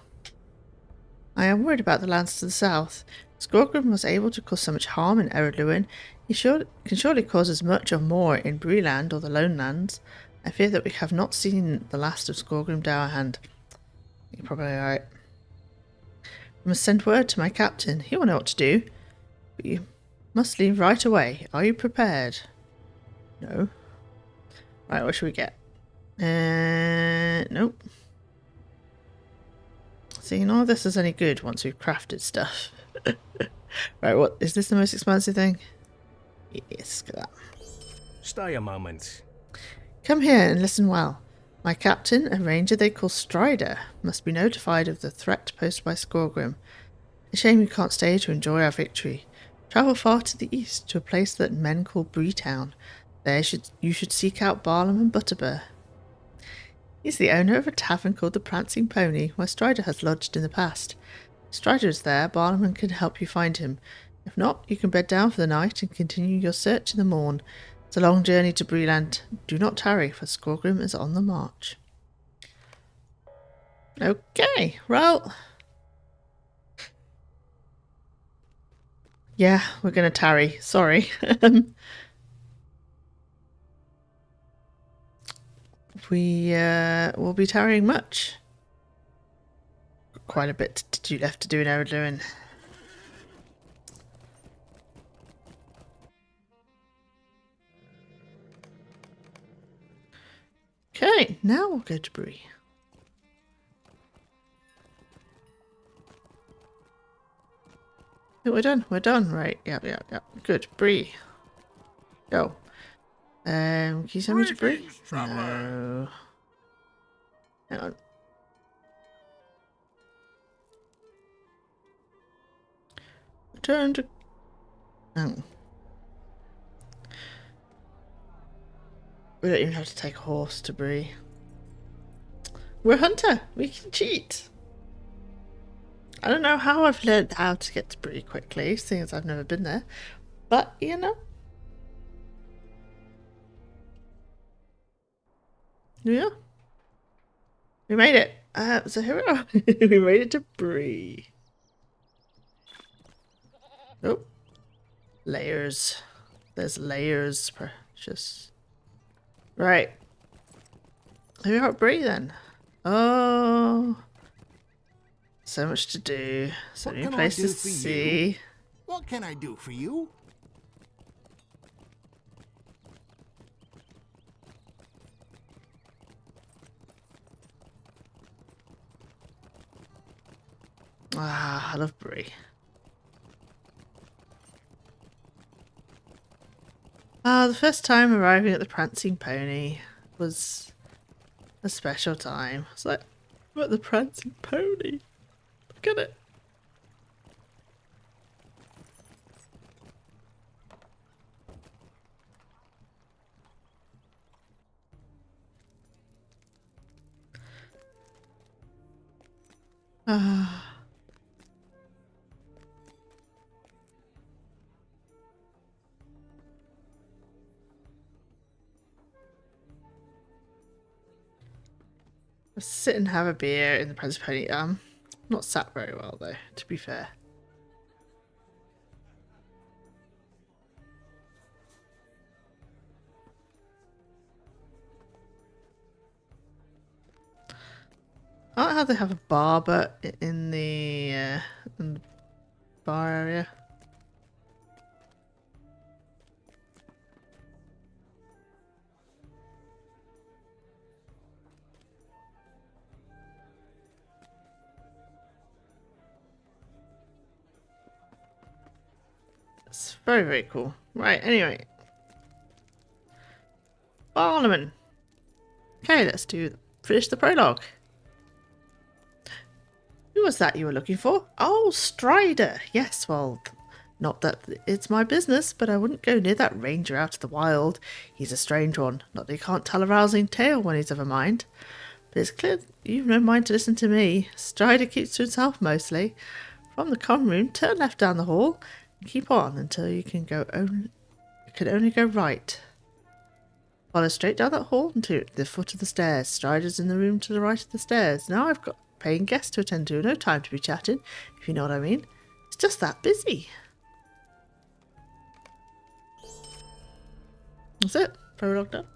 Speaker 1: I am worried about the lands to the south. Skorgrim was able to cause so much harm in Eredluin. He can surely cause as much or more in Breland or the Lone Lands. I fear that we have not seen the last of Skorgrim Dowerhand. You're probably right. We must send word to my captain. He will know what to do. But you must leave right away. Are you prepared? No. Right, what should we get? Nope. See, none of this is any good once we've crafted stuff. Right, what is this the most expensive thing? Yes, look at that.
Speaker 5: Stay a moment.
Speaker 1: Come here and listen well. My captain, a ranger they call Strider, must be notified of the threat posed by Skorgrim. A shame you can't stay to enjoy our victory. Travel far to the east to a place that men call Breetown. There you should seek out Barlam and Butterbur. He's the owner of a tavern called the Prancing Pony, where Strider has lodged in the past. If Strider is there, Barlam can help you find him. If not, you can bed down for the night and continue your search in the morn. It's a long journey to Breland. Do not tarry, for Skorgrim is on the march. Okay, well... yeah, we're going to tarry. Sorry. We will be tarrying much. Quite a bit to do left to do in Eredluin. Okay, now we'll go to Bree. We're done. We're done. Right. Yep. Good. Bree. Go. Can you send me to Bree?
Speaker 4: Greetings, traveler.
Speaker 1: No. Hang on. Return to... Oh. We don't even have to take a horse to Bree. We're a hunter. We can cheat. I don't know how I've learned how to get to Bree quickly, seeing as I've never been there. But, you know. Yeah. We made it. So here we are. We made it to Bree. Oh. Layers. There's layers, precious. Right. Here we are at Bree then. Oh. So much to do. So many places to see.
Speaker 4: What can I do for you?
Speaker 1: Ah, I love Bree. The first time arriving at the Prancing Pony was a special time. It's like, I'm at the Prancing Pony. Look at it. Ah. Let's sit and have a beer in the Prancing Pony. Not sat very well though, to be fair. I don't know how they have a barber in the bar area. It's very, very cool. Right, anyway. Barnum. Okay, let's finish the prologue. Who was that you were looking for? Oh, Strider. Yes, well, not that it's my business, but I wouldn't go near that ranger out of the wild. He's a strange one. Not that he can't tell a rousing tale when he's of a mind. But it's clear you've no mind to listen to me. Strider keeps to himself mostly. From the common room, turn left down the hall and keep on until you can only go right. Follow straight down that hall and to the foot of the stairs. Strider's in the room to the right of the stairs. Now I've got paying guests to attend to. No time to be chatting, if you know what I mean. It's just that busy. That's it. Prologue done.